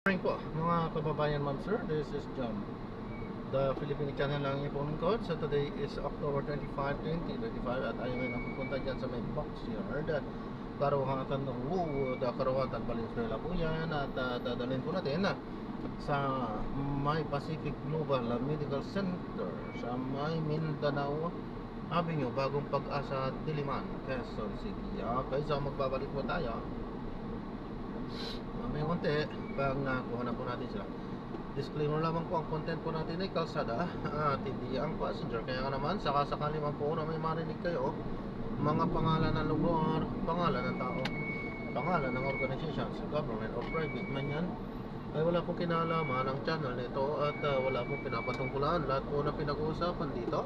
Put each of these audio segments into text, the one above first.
Morning po mga kababayan, ma'am sir. This is John, the Philippine channel ng ipong lingkod. So today is October 25, 2025 at ayaw ngayon ang pupunta dyan sa may Boxyard, Karuhatan Wood, Karuhatan Valenzuela po yan. At dadalhin po natin sa may Pacific Global Medical Center sa may Mindanao Avenue, Bagong Pag-asa, Diliman, Quezon City. Okay, so magbabalik po tayo may konti pag nakuha na po natin sila. Disclaimer lamang po, ang content po natin ay kalsada at hindi ang passenger. Kaya naman sakasakali man po na may marinig kayo mga pangalan ng lugar, pangalan ng tao, pangalan ng organizations, government or private man yan, ay wala pong kinalaman ang channel nito at wala pong pinapatungkulan. Lahat po na pinag-uusapan dito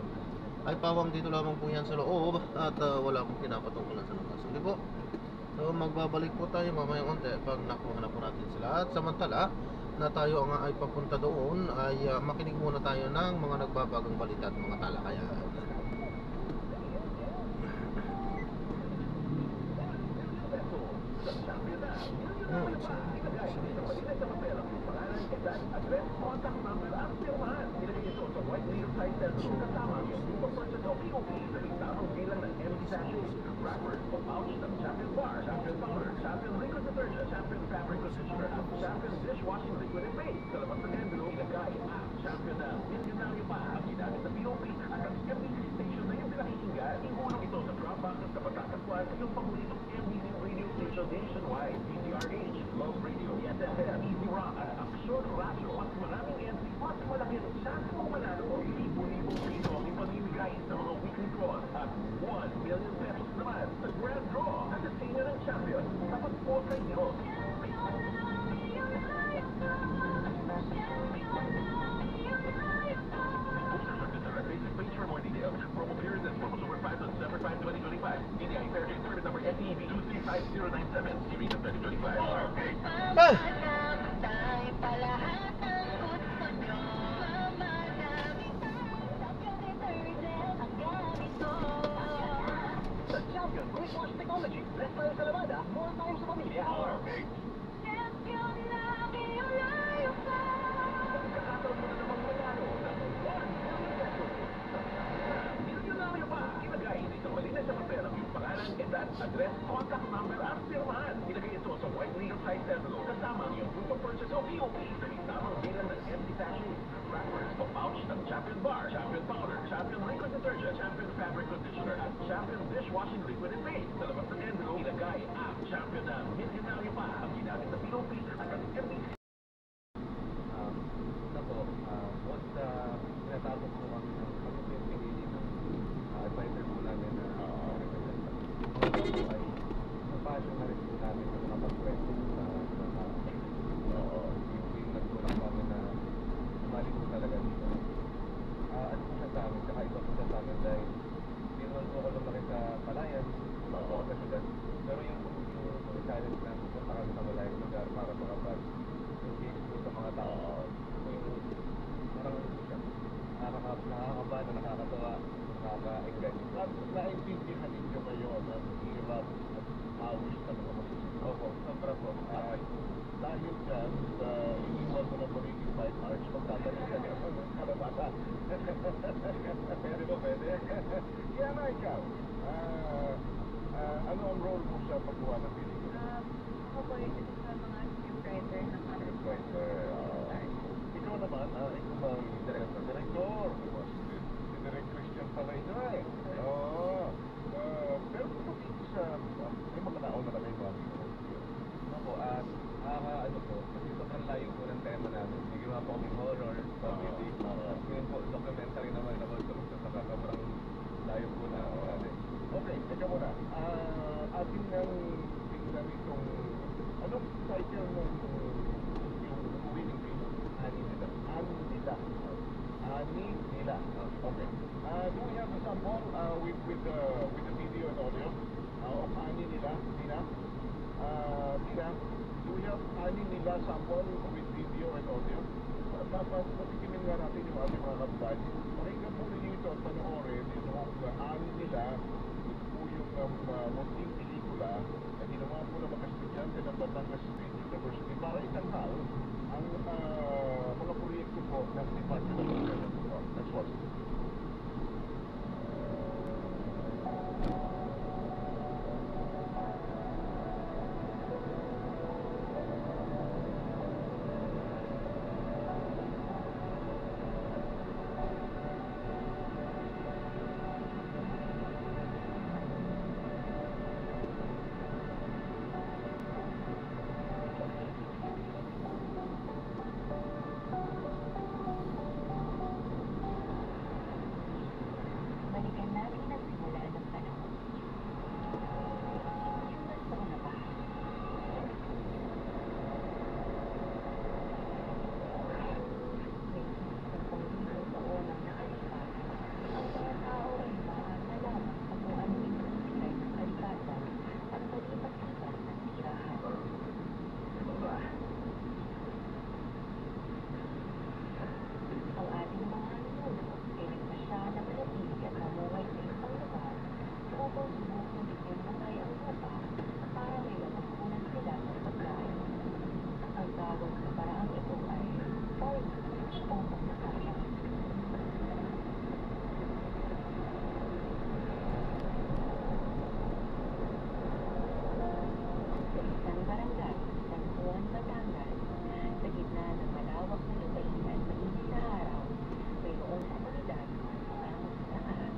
ay pawang dito lamang po yan sa loob at wala pong pinapatungkulan sa labas. Sige po. So magbabalik po tayo mamaya konti pag nakuha na po natin sila. At samantala na tayo nga ay papunta doon ay makinig muna tayo ng mga nagbabagang balita at mga talakayan. Rappers, pouch ng Champion Bar, Champion Powder, Champion Liquid Detergent, Champion Fabric Conditioner, at Champion Dishwashing Liquid and Paint. Sa labas ng envelope, ilagay ang Champion na Mindanao pa ang ginamit na POP at ang MBC station na yung pinakikinggan. Ihulog ito sa drop box ng Kapatakaswan sa yung paboritong MBC radio station nationwide. DZRH, Love Radio, SFM, Easy Rock, at Aksyon Radio. Mas maraming entry, mas malaki ang chance mong manalo. Libo-libong piso ang ipamimigay sa mga weekly draws at 1 million pesos naman sa grand draw at sa senior ng champion. Dapat po kayo. Please for more details. Promo period and promo over 5 on December 5, 2025. DTI Fair Trade Permit number SEB 235097 series of 2025. Sa Champion Dishwash Technology, less time sa labada, more time sa pamilya. Champion na pinulayo pa. Kakataon mo na namang manalo ng 1 million pesos. Pinulayo pa. Ilagay dito malinis sa papel ang iyong pangalan, edad, address, contact number at firmahan. Ilagay ito sa white legal size envelope kasama ang iyong proof of purchase o POP sa tamang bilang ng empty sachet. Rappers, pouch ng Champion Bar, Champion Powder, Champion Liquid Detergent, Champion Fabric Conditioner, at Champion Dishwashing Liquid and Paint. Sa labas ng envelope, ilagay ang Champion na Mindanao pa ang ginamit na POP at ang MBC. Tinatapos po kami ng pinili ng advisor po namin na ay passion na rin po namin na makapag-present sa yung nagtulak namin na sumali po talaga dito. At po siya sa amin, saka iba po siya sa amin dahil hindi naman po ako lumaki sa Palayan, ako sa syudad. Pero yung challenge na pupunta kami sa malayang lugar para makapag-engage po sa mga tao. Parang siya. Nakakaba na nakakatawa, nakaka-engage. Naintindihan ninyo ngayon ang hirap at awis na mga masusunod. Opo, sobra po. Dahil dyan, sa iniwan mo ng magiging 5 hours, magtatanim ka niya ng kalabasa. Pwede ba, pwede? Kaya na ikaw, ano ang role mo sa paggawa ng pelikula? Ako po yung isa sa mga scriptwriter ng Scriptwriter. Ikaw naman, ikaw ba ang director? Director! Si Direk Christian pala ito eh. Oo. Pero kung sa may mga naon na kami mga Ako, ano po, kasi sobrang layo po ng tema namin. May ginawa po kaming horror, comedy, at ngayon po, documentary naman about sa saka sobrang layo po na natin. Okay, teka muna. Atin nang tingnan itong anong title ng yung winning film? Ani nila. Ani nila. Ani nila. Okay. Do we have a sample with the video and audio of Ani nila? Tina? Tina, do we have Ani nila sample with video and audio? Patikimin nga natin yung ating mga kababayan. Pakinggan po ninyo ito at panoorin yung Ani nila. Ito po yung munting pelikula na ginawa po ng mga estudyante ng Batangas State University para itanghal ang mga proyekto po ng Department of Environment po. That's all. Balikan natin ang simula ng panahon. Yung nasa una pa. May sampung libong taon ang nakalipas. Ang mga tao ay mahanga lamang sa kung ano yung nasisiray ng kalikasan at palipat-lipat ng tirahan. Ang ating mga ninuno ay nagpasya na manatili at mamuhay sa isang lugar upang subukang bigyan buhay ang lupa para may mapagkunan sila ng pagkain. Ang tawag sa paraang ito ay farming o pagkakaya. Sa isang barangay sa San Juan, Batangas, sa gitna ng malawak na lupain at mainit na araw, mayroong komunidad ang saan.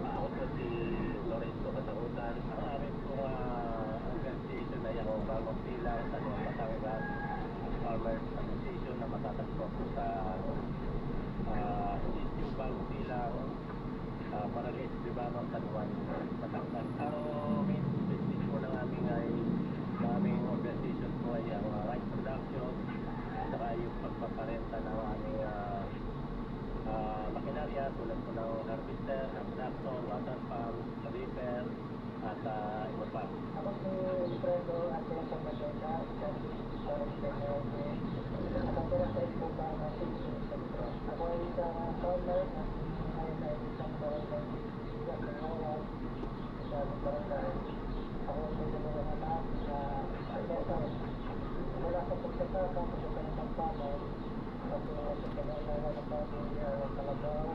Ako po si Lorenzo Katakutan. Ang amin pong organization ay ang Bagong Silang sa Batangas Farmers Association na matatagpo po sa Sitio Bagong Silang, Paralis, Libanong, San Juan, Batangas. Ang main business po ng aming organization po ay ang rice production, saka yung pagpaparenta ng aming makinarya tulad po ng harvester, hand tractor, water pump, reaper, at iba pa. Ako si Alfredo at sa Magenda, sa nakatira sa Ipoba na Sitio Sentro. Ako ay isang farmer at ngayon ay isang barangay sa Singawan sa barangay. Ako ay may dalawang anak na pagkakal. Wala sa pagkakaka, pagkakal ng pagpamay. Ako sa pagkakala ng pamilya, kalabaw,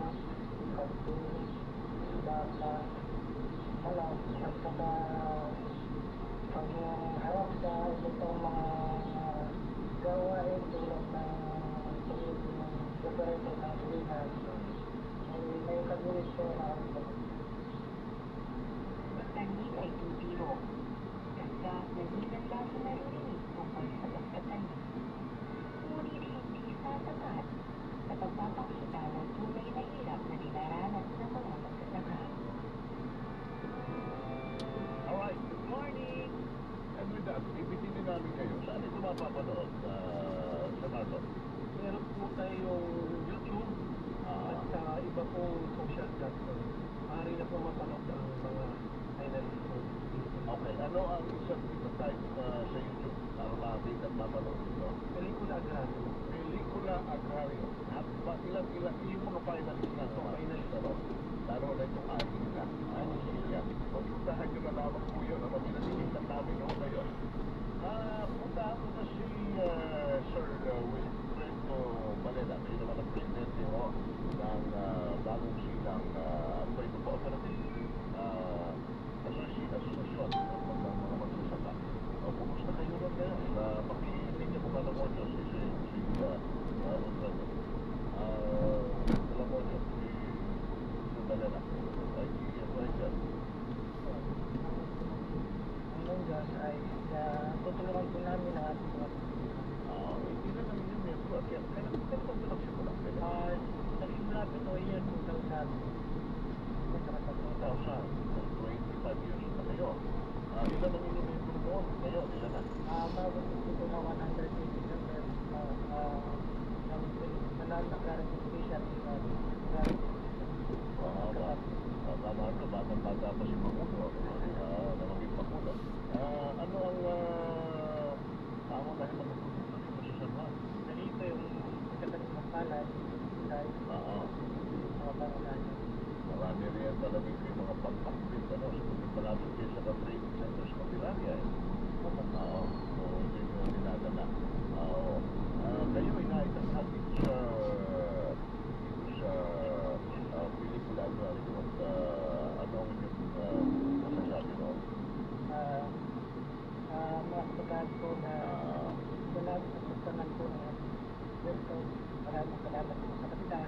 pagpun, baka, alam, at saka pag-harap sa itong mga gawain tulad ng preparation ng greenhouse. May kagulit ko na ako. Tanim ay tubiro. Kaya naging lagi naririnig tungkol sa pagtatanim. Ngunit hindi sasapat sa pagpapakita ng tunay na hirap na dinaranas ng mga magsasaka. Alright, good morning! And with that, ibitinin namin kayo. Saan ito mapapanood sa Marlon? Meron po tayong YouTube at sa iba pong social platform. Maaari na po mapanood ang mga finalist po. Okay, ano ang isang type sa YouTube para makakita at mapanood ito? Pelikula Agrario. Pelikula Agrario. At ilang yung mga finalist na ito? Finalist Ano? Lalo na itong ating na. Ating siya. Pagpuntahan nyo na lamang po yun. Ang pinasilitan namin yung ngayon. Puntahan mo na si Sir Wilfredo Balena. Kayo naman ang presidente mo ng Bagong Silang ano ba ito po? Asosasyon ng mga magsasaka. Kumusta kayo ron ngayon? Pakinig niyo po ka ng audio si Wilfredo. Alam mo niyo, si Balena. Ay, ano ay dyan? Ang Diyos ay tutulungan po namin ang ating mga Hindi na namin yung membro. Kaya ba nagsimula? nagsimula po ito year 2000. 2000. 25 years na kayo. Ilan ang inyong membro noon? Ngayon, ilan na? Bago po ito na 180 members non-clarification Tama ito, batang-bata pa si Pangulo na maging Pangulo. Ano ang tama dahil magpupunta dito sa San Juan? Narito yung pagkatanim ng palay dahil mga pangunan. Marami rin talaga yung mga pag-active sa malapit kayo sa training center sa Kapilagya. Oo, hindi nyo dinadala. po ng ating welcome. Maraming salamat po sa kanila.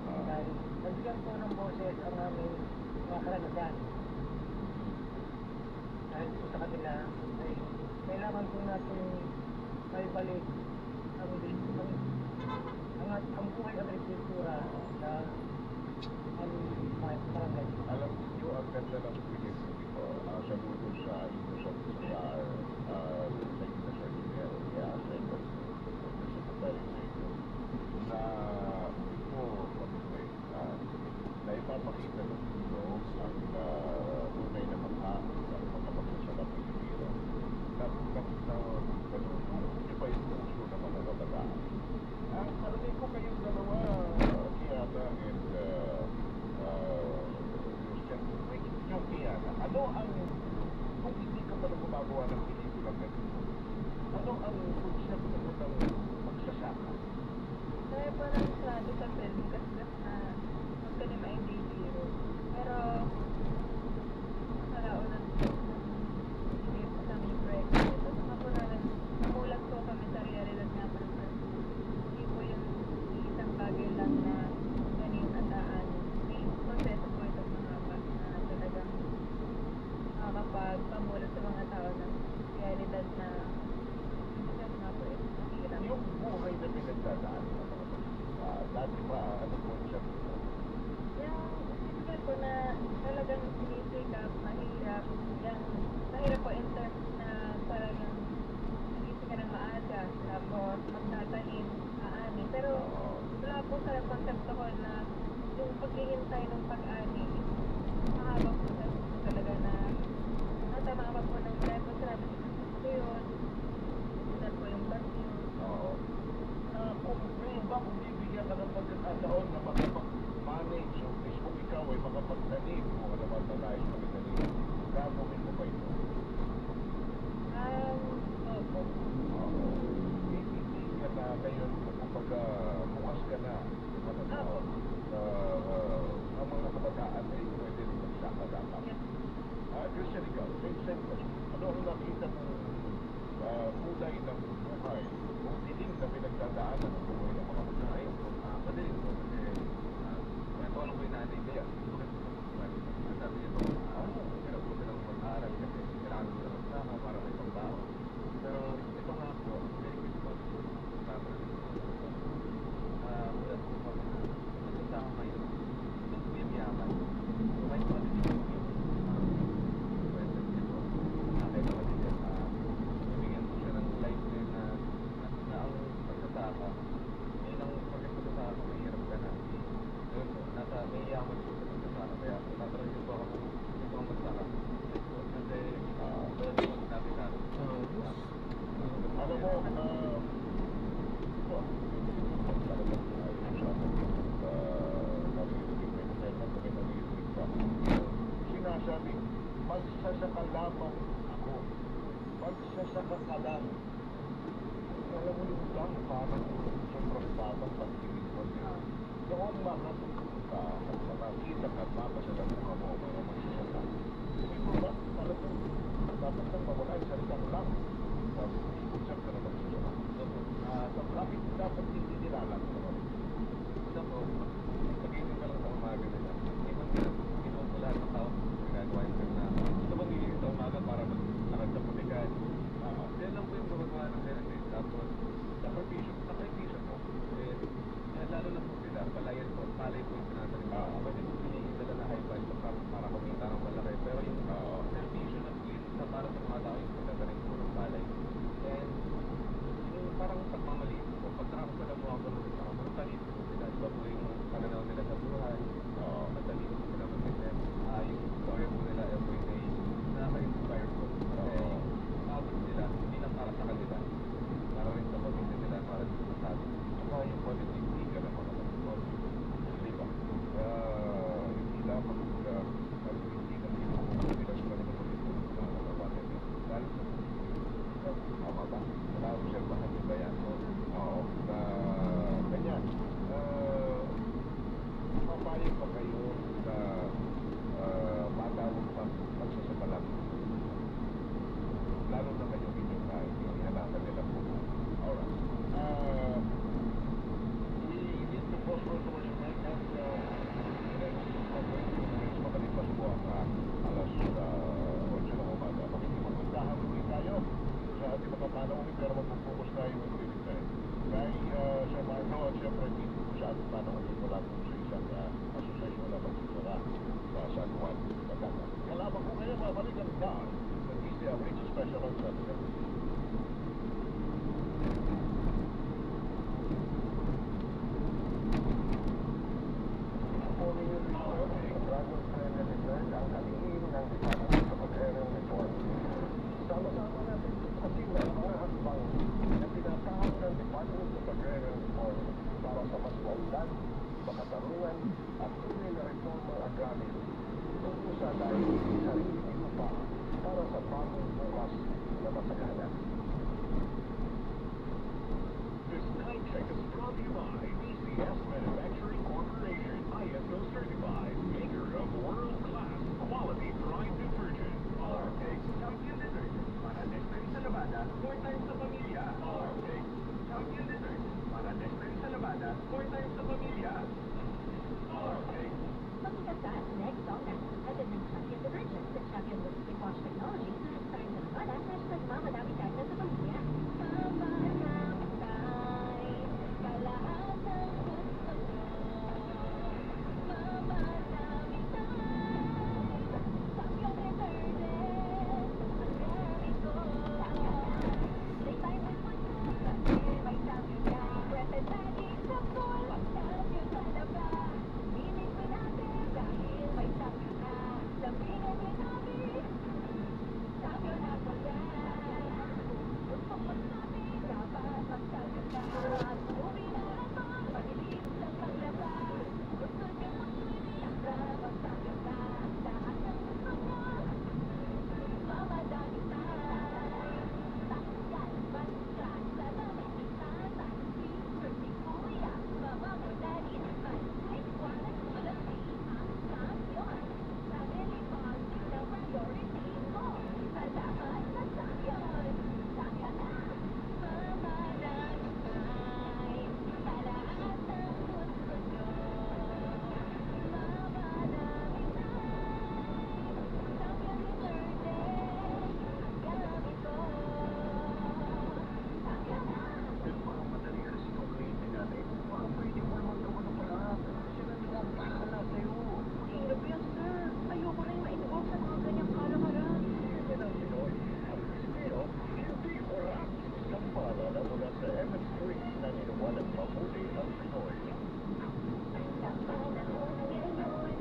Dahil nabigyan po ng boses ang aming mga karanasan. Dahil po sa kanila ay kailangan po natin may balik ang buhay agrikultura sa aming mga barangay. Alam niyo, ang ganda ng proyekto ito sa dulo sa inyo sa inyo sa email niya sa inyo sa secretary sa inyo na ito na ipapakita ng inyo ang tunay na mata ng mga magsasaka Pilipino na nanunong niyo pa yung puso ng mga kabataan. Ang karinig ko kayong dalawa, Kiana and Christian, yung Kiana, ano ang, kung hindi ka pala gumagawa ng pelikulang ganito, ano ang konsepto mo ng magsasaka? Kaya parang sabi sa film, kasi magkalim ay day zero. Pero, kalaunan hindi po sa aming proyekto. Ito sa kapuralan, namulat po kami sa realidad nga pa naman. Hindi po yung isang bagay lang na ganin at daan. May proseso po ito mga na talagang nakakapagpamulat sa mga tao ng realidad na hindi nga po ito mahirap. Yung buhay na pinagdadaan ng mga dati pa, ano po siya? Yung physical po na talagang sinisikap, mahirap. Yung mahirap po in terms na parang yung nagising ka ng maaga, tapos magtatanim, aani. Pero wala po sa konsepto ko na yung paghihintay ng pag-ani, mahaba po talaga na tama ka po ng wala po sinabi ko yun. Dahil po yung bagyo. Oo. Kung bibigyan ka ng pagkakataon na makapag-manage o kung ikaw ay makapagtanim o ano man na nais magtanim, gagawin mo ba ito? Opo. Oo. Bibigyan na ngayon kapag bukas ka na, ang mga kabataan ay pwede rin magsaka dapat. Yes. Christian, ikaw, same question. Ano ang nakita mong kulay ng buhay o dilim na pinagdadaanan ng buhay ng mga babae? Madaling po kasi kwento ko lang po yung nanay ko yan. Sabi niya po, pinabuti lang mag-aaral kasi kailangan ko na magsama para may pagbaho. Pero ito nga po, very good po. Kasama na rin po. Ulan po kami na magsasama kayo. Ito po yung yaman. So kahit mga din yung kwento niya po. Kahit mga din yan, bibigyan ko siya ng life din na ang pagsasama. Ang pagkakasama, mahirap ka na. Yun po, nasa may yaman po sa pagkasama. Kaya natransyon po ako ito ang magsaka. Kasi tulad po natin na Alam mo, sinasabi, magsasaka lamang ako. Magsasaka ka lang. Alam mo yung lang, parang sobrang batang pagtingin mo niya. Noong makatulog ka at makakita ka at mapasa ng mga mo, mga magsasaka. Hindi mo ba talagang dapat nang mawala yung salitang lang. Konsep ka na magsasaka. So, bakit dapat hindi nilalang naman? ito po, pag-ibig ka lang sa umaga nila. Iwan ko lahat ng tao ginagawa yung film na gusto bang gigising sa umaga para mag-aral sa putikan. Yan lang po yung gumagawa ng film eh. Tapos, sakripisyo po. Lalo na po sila, palayan po, palay po yung tinatanim. Pwede po pinigil na high value para kumita ng malaki. Pero yung servisyo na sa para sa mga tao yung pagkagaling po ng palay. And yung parang pagmamaliit po, pag nakakasala mo ako ng talit po sila. Iba po yung pananaw nila sa buhay. Matalit po sila mag-isip. Yung story po nila everyday. Nakaka-inspire po. Kasi maabot sila, hindi lang para sa kanila. Para rin sa pamilya nila, para sa atin. Saka yung positive figure ng mga kapatid. Di ba? Hindi lamang hindi kang pinupupilas pa naman ulit ng mga kapatid. Dahil sa tama ba? Na-observahan nyo ba yan? Oo. Na ganyan. Papayag siyempre, hindi po siya at paano kasi wala po sa isang asosasyon na magsusura sa San Juan, Batangas. Kalaban ko ngayon, babalikan ka sa DCRH Special Observer. Sama-sama natin tutukasin ang mga hakbang na tinatahak ng Department of Agrarian Reform para sa mas maunlad, makatarungan at tunay na reformang agraryo. Tungkol sa dahil sarili lupa para sa bagong bukas na masagana. This night check is brought to you by BCS Manufacturing Corporation, ISO certified, maker of world-class quality prime detergent. Our Pigs Champion Detergent para Nestle sa labada, 4 times sa pamilya. Our Pigs Champion Detergent para Nestle sa labada, 4 times sa pamilya. Our Pigs. Magkakasal, next song na hatid ng Champion Detergent sa Champion Liquid Wash Technology sa Nestle sa labada, #mamadami tayo sa pamilya. Mamamatay, kalahatan gusto nyo. Mamadami tayo, Champion Detergent, ang gamit ko. Stay by with one more, kasi may Champion ka. Present magic sa full, Champion sa labas. Piling mo natin dahil may Champion ka. Sabihin mo namin, Champion ako yan. Gusto ko sabi, dapat mag-Champion ka. Uwi na naman, pag-ilis lang maglabas. Gusto niyo mag-swim, mag-Champion ka. Lahat ng gusto niyo, mamadami tayo. Tanggal, bansa, sa damit, itatay, t-shirt, ni kuya, mamamudali naman. Ay, walang malaki ang Champion. Family bonding na priority mo. Salamat sa Champion. Champion na, mamadami tayo. Sa lahat ng gusto nyo, mamadami tayo. Champion Detergent, gamit ko. Champion na. Pero parang madali na si Kuklite natin. Parang pwede mo naman gawa ng paraan. Sila nagpapakala sa'yo. Hirap yan, sir. Ayoko rin ma-involve sa mga ganyang kalakaran. Yan ang Pinoy. Ang Pilipino, hindi oras. Isang paalala mula sa MS Street na ginawa ng mabuti ang Pinoy. Sa panahon ngayon,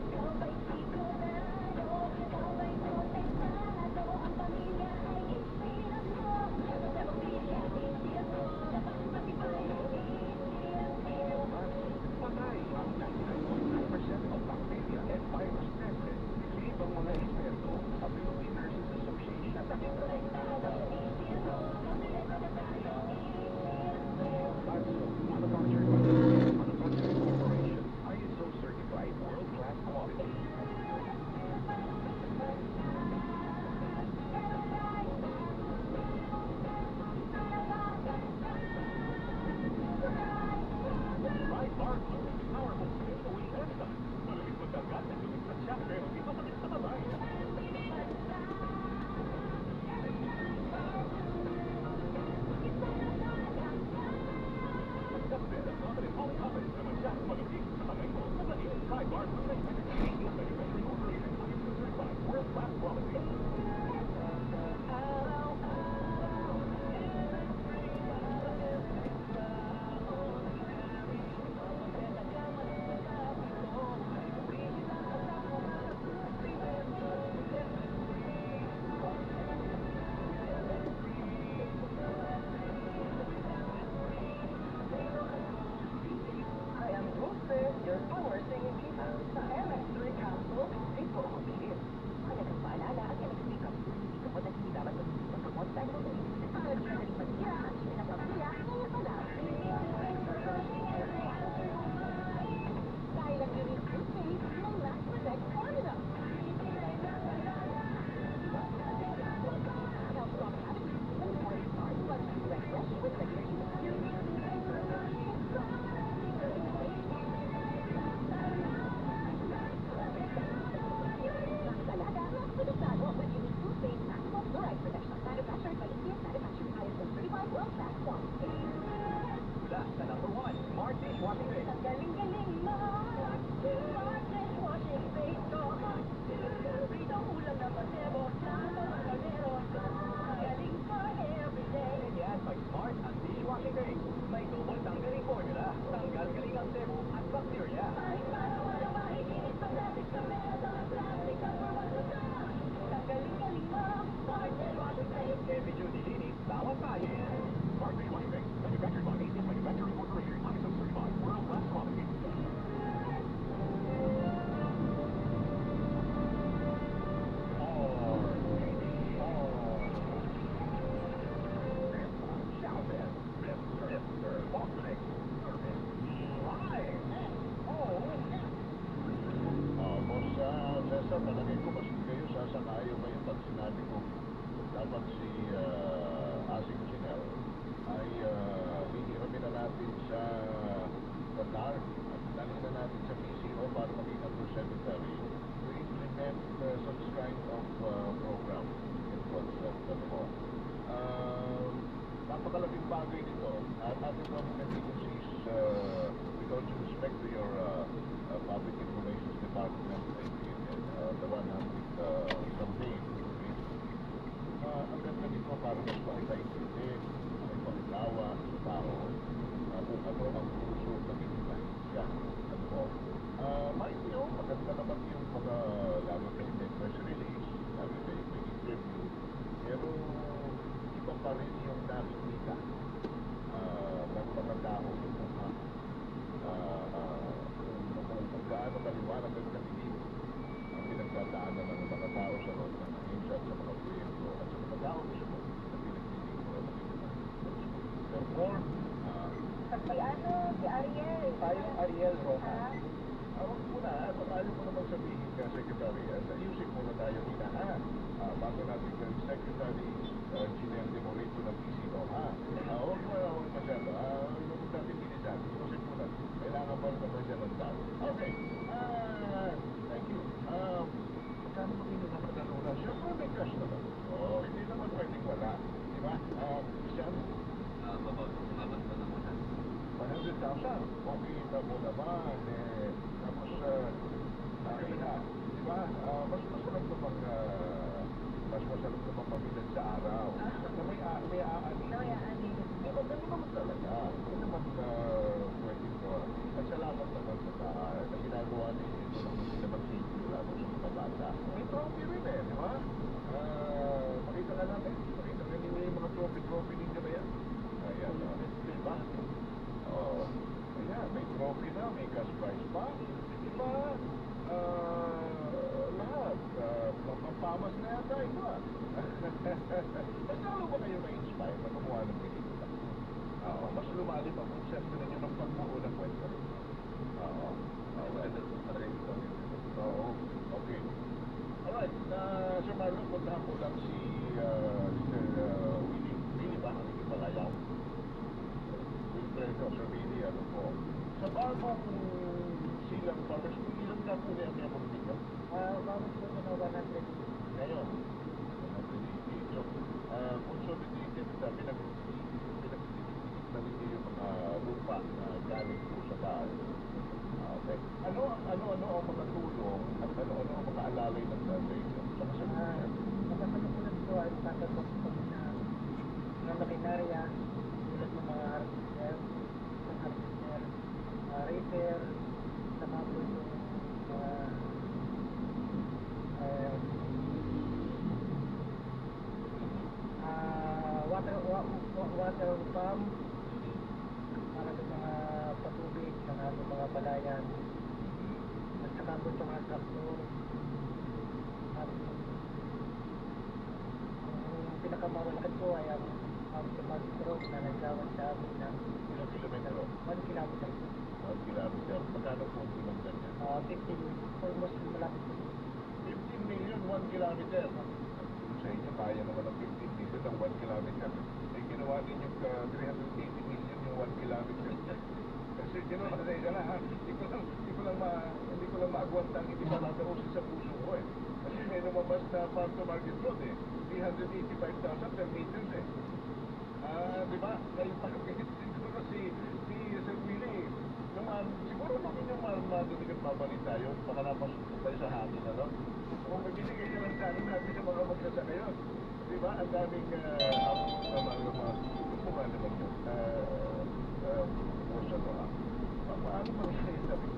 sabay sigurado, sabay protektado, ang pamilya ay inspirasyon. Sa pamilya, inspirasyon, dapat matibay, inspirasyon. Patay ang 99.9% of bacteria and virus tested. Believe ang mga eksperto sa Philippine Nurses Association. Sabay protektado, inspirasyon, kompleto na tayo, inspirasyon. Batso, manufactured by the Philippine Manufacturing Corporation, ISO certified world-class quality. Right Bar Blue, powerful skin away enzyme. Malamig magdagat at lumipat siya pero di masakit sa kamay. Magdasbel ang confident polycopies naman siya malamig sa kamay mo. Malamig, Right Bar Blue 900 Manufacturing Corporation, ISO certified world-class quality. I am Dulce, your power singing keeper sa MS pamilya. Kevin Judy Linis, bawat bayan. Barclays Washing Mix, manufactured by ACS Manufacturing Corporation, ISO certified, world-class quality. Cesar, palagay ko mas kayo sasakayo kayo pag sinabi ko dapat si Asing Chinel ay hihiramin na natin sa Qatar at dalhin na natin sa PCO para maging undersecretary to implement such kind of program and concept. Napakalaking bagay nito at ating government agencies with all due respect to your public information department, the 100 campaign. Ang ganda nito para mas maipaintindi, maipaulawa sa tao kung ano ang puso ng indonesia. Maganda naman yung mga lalo kayo may press release, lalo kayo may interview, pero iba pa rin yung nakikita ng mga tao kung gaano kaliwanag ang katigil ang pinagdadaanan ng mga tao sa loob ng ahensya at sa mga proyekto at sa mga tao mismo na pinagdidikto ng therefore, Si Ariel. tayong Ariel Rojas. Huwag muna, ayaw mo naman sabihin ka, Secretary, ayusin muna tayo muna, ha? Bago natin yung Secretary Chinel de Morito ng PCO, ha? Huwag masyado, huwag natin pinisan. Kasi muna, kailangan pa rin naman siya ng tao. Okay, thank you. Magkano mo pinagpapadalo na? Siyempre may cash naman. Hindi naman pwedeng wala. Di ba? Christian? Mabat pa naman. 100,000. Okay, kita mo naman. Tapos, di ba? Mas masarap naman pamilan sa araw. Na may aani. Di ba, ganun naman talaga. Hindi naman pwedeng ko. At salamat naman sa ginagawa ninyo ito ng hindi naman safety lalo sa mga bata. May trophy rin di ba? Makita na natin. Makita na ninyo yung mga trophy ninyo na yan. Ayan, di ba? Ayan, may trophy na, may cash prize pa. Di ba? Lahat. Pampamas na yata ito, Mas lalo ba kayo na-inspire na gumawa ng pelikula? Mas lumalim ang konsepto ninyo ng pagbuo ng kwento. Okay. Alright, Sir Marlon, puntahan po lang si Mr. Willie ba? Ang Palayaw? Wilfredo, Sir Willie, ano po? Sa bagong silang farmers, kung ilang na po niya kaya pagdito? Vamos po na 100. Ngayon, 180. So, consolidated na pinag-titik na ninyo yung mga lupa na galing po sa bahay. Okay. Ano ang mga tulong at ano ang mga alalay ng tatay sa kasalukuyan? Makasalukuyan po ay tatanggap po na makinarya tulad ng mga harvester, rater, saka po yung water pump para sa mga patubig sa ating mga balayan at saka po yung mga traktor at ang pinakamalaki po ay ang stroke na naglawan sa amin ng Ilang kilometro? 1 kilometer 1 kilometer. Magkano po ang kilometer niya? 15 almost malapit po 15 million, 1 kilometer. Sa inyo, kaya naman ng 15 million ng 1 kilometer. Ginawa ninyo 380 million yung 1 kilometer. Kasi ginawa na na ha. Hindi ko lang maagwanta ang hindi pa natausin sa puso ko Kasi may lumabas na farm to market road 385,000 per meters di ba? Ngayon siguro si Sir Willie, siguro nung inyong marinig at babalik tayo, baka napasok tayo sa hangin kung magbibigay ka lang sa akin natin sa mga magsasaka yun. Di ba? Ang daming kung naman yun. Paano ba siya sabi?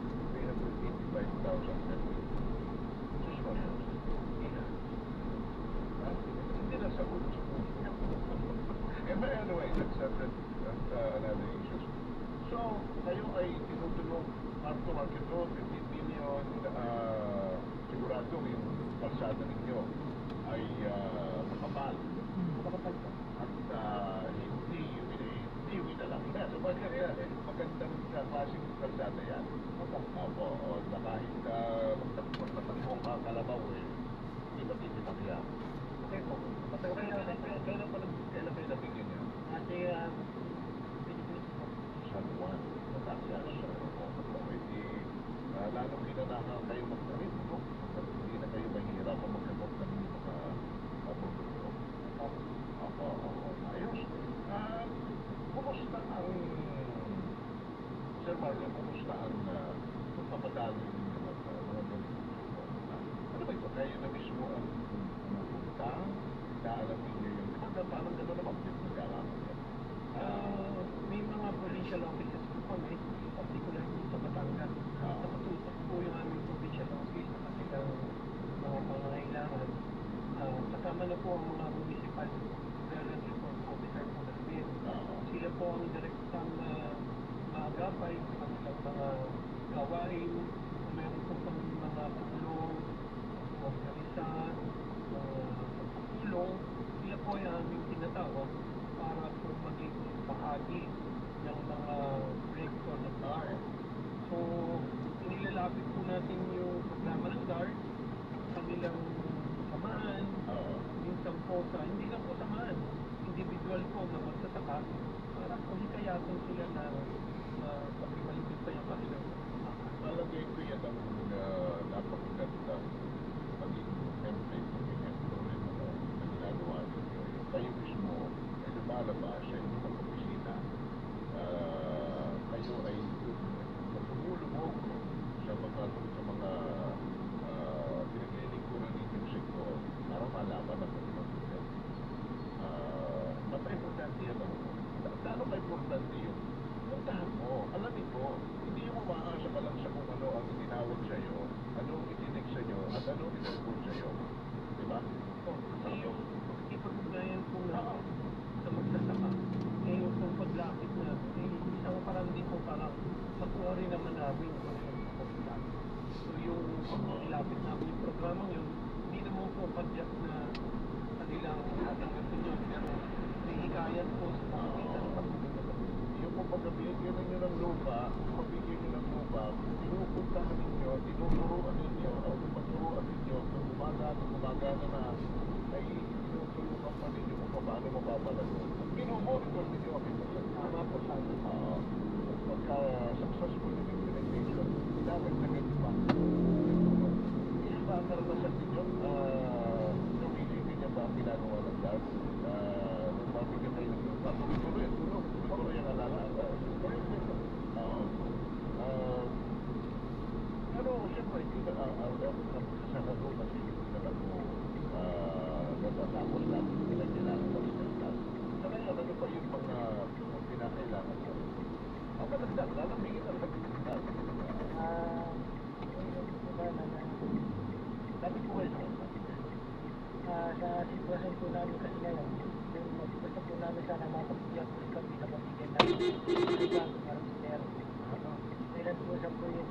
kayo ay tinutulong after-market road, 15 million, sigurado yung kalsada ninyo ay makapal. At hindi lang yan. So, magandang klaseng kalsada yan. Opo, na kahit magtatakbo ka kalabaw hindi matitipak yan. Okay po. Kailan kayo nabigyan yan? Kasi, Pilipinas po. San Juan. Mataas. Pwede, lalong hinanahan kayo magtanim, no? Hindi na kayo mahirap ang magkamot ng mga produkto. Opo, ayos. Kumusta ang Sir Marlon, kumusta ang pagpapadali ng mga ganito? Ano ba ito? Kayo na mismo ang pumunta? Naalam ninyo yung parang gano'n naman din nagkalaman yan. May mga provincial offices po kami, particular po sa Batangas. Nakatutok po yung aming provincial office na kasi ang mga pangangailangan. Kasama na po ang mga municipal relevant report officer po namin. Sila po ang direktang maagapay sa kanilang mga gawain. Kung meron po kami mga tulong, organisa, tulong, sila po ay aming tinatawag para po maging bahagi ng mga rector ng DAR. So, inilalapit po natin yung programa ng DAR, kanilang samaan, minsan po sa, hindi lang po samaan, individual po na magsasaka, para po hikayatin sila na pag-ibalibig pa yung kanilang Malagay ko yan ang napakagandang maging template ng inyong problema na ginagawa ninyo. Kayo mismo ay lumalabas sa inyong opisina. Kayo ay tumulubog sa mga pinaglilingkuran ninyong sektor para malaman ang kanilang problema. Napaka-importante yan. Gaano ka-importante yun? Puntahan mo, alamin mo, hindi mo maasa ka lang sa kung ano ang itinawag sa'yo, ano ang itinig sa'yo, at ano ang itutulog sa'yo. Diba? Kasi yung ipag-ugnayan po namin sa magsasaka, yung pong paglapit na, isang parang din po parang makuha rin naman namin kung ano yung pagkakas. So yung ilapit namin yung programang yun, hindi naman po padyak na kanilang tatanggapin yun, pero may hikayat po sa pagkita ng pagkakita. Yung pagkabigyan ninyo ng lupa, pabigyan nyo ng lupa, pinupuntahan ninyo, tinuturuan ninyo, o paturuan ninyo, kung gumagana na, ay tinutulungan pa ninyo kung paano mapapalago. Minumonitor ninyo ang ito. Tama po sa amin. Pagka successful yung implementation, dapat na ganito pa. Isa ba ang karanasan ninyo? Namili niya ba ang ginagawa ng DART? Nung mabigyan kayo ng lupa, tuloy-tuloy ang tulong. Tuloy-tuloy ang alaala. Pero siyempre, kita ang magsasaka doon kasi hindi na lang mo natatapos natin pinagkailangan ng pagsaltas. Sa ngayon, ano pa yung mga pinakailangan mo? Ang madagdag, lalambingin ang nagdagdag. Dati po kayo sa Sa sitwasyon po namin kasi ngayon, yung gusto po namin sana mapagbiyak po kami na mabigyan namin ibang harvester. Kailan po sa po yung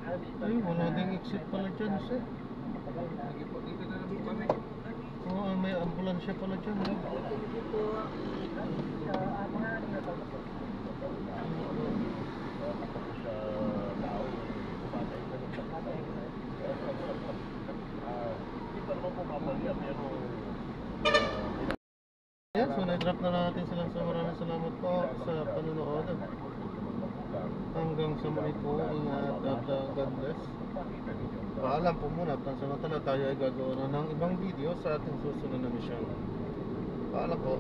harvester. Ay, wala ding exit pala dyan, sir. Matagal na. Dito na lang po kami. Oo, may ambulansya pala dyan. Sa mga ano na po. Kapag sa tao, pumatay ka ng Patay na. hindi pa naman pumapalya, pero Yes, so na-drop na natin silang sa maraming salamat po sa panonood. Hanggang sa muli po, ingat at God bless. Paalam po muna at samantala tayo ay gagawa na ng ibang video sa ating susunod na mission. Paalam po.